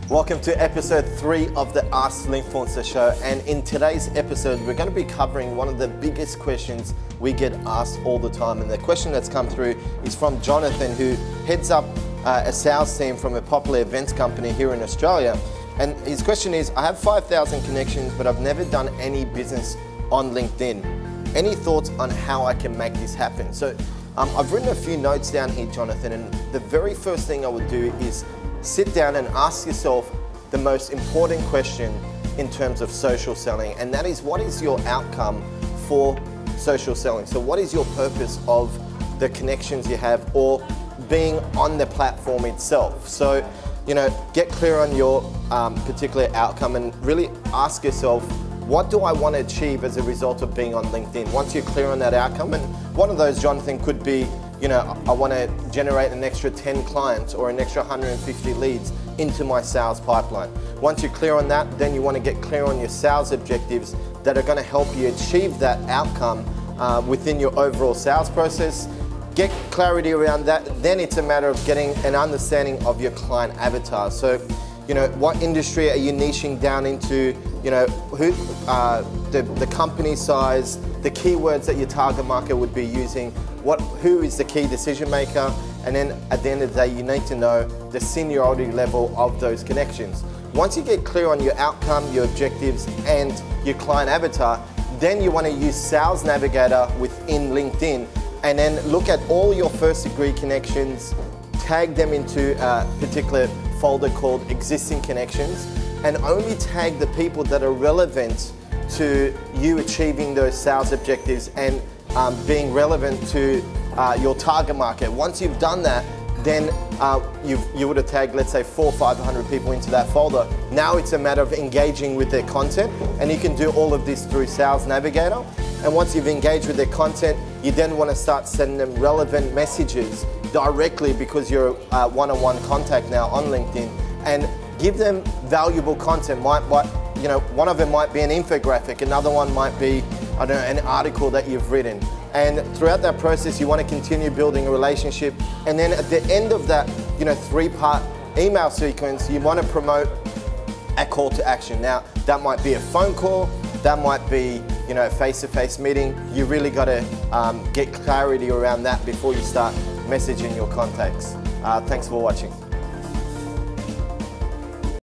Welcome to episode 3 of the Ask Linkfluencer show, and in today's episode we're going to be covering one of the biggest questions we get asked all the time. And the question that's come through is from Jonathan, who heads up a sales team from a popular events company here in Australia. And his question is, I have 5,000 connections but I've never done any business on LinkedIn. Any thoughts on how I can make this happen? So I've written a few notes down here, Jonathan, and the very first thing I would do is sit down and ask yourself the most important question in terms of social selling, and that is, what is your outcome for social selling? So what is your purpose of the connections you have or being on the platform itself? So, get clear on your particular outcome and really ask yourself, what do I want to achieve as a result of being on LinkedIn? Once you're clear on that outcome, and one of those, Jonathan, could be, I want to generate an extra 10 clients or an extra 150 leads into my sales pipeline. Once you're clear on that, then you want to get clear on your sales objectives that are going to help you achieve that outcome within your overall sales process. Get clarity around that. Then it's a matter of getting an understanding of your client avatar. So, what industry are you niching down into? Who, the company size, the keywords that your target market would be using, who is the key decision maker, and then at the end of the day, you need to know the seniority level of those connections. Once you get clear on your outcome, your objectives, and your client avatar, then you want to use Sales Navigator within LinkedIn, and then look at all your first degree connections, tag them into a particular folder called existing connections, and only tag the people that are relevant to you achieving those sales objectives and being relevant to your target market. Once you've done that, then you would have tagged, let's say, 400 or 500 people into that folder. Now it's a matter of engaging with their content, and you can do all of this through Sales Navigator. And once you've engaged with their content, you then want to start sending them relevant messages directly, because you're a one-on-one contact now on LinkedIn, and give them valuable content. One of them might be an infographic, another one might be, an article that you've written. And throughout that process, you want to continue building a relationship. And then at the end of that, 3-part email sequence, you want to promote a call to action. Now, that might be a phone call, that might be, a face-to-face meeting. You really got to get clarity around that before you start messaging your contacts. Thanks for watching.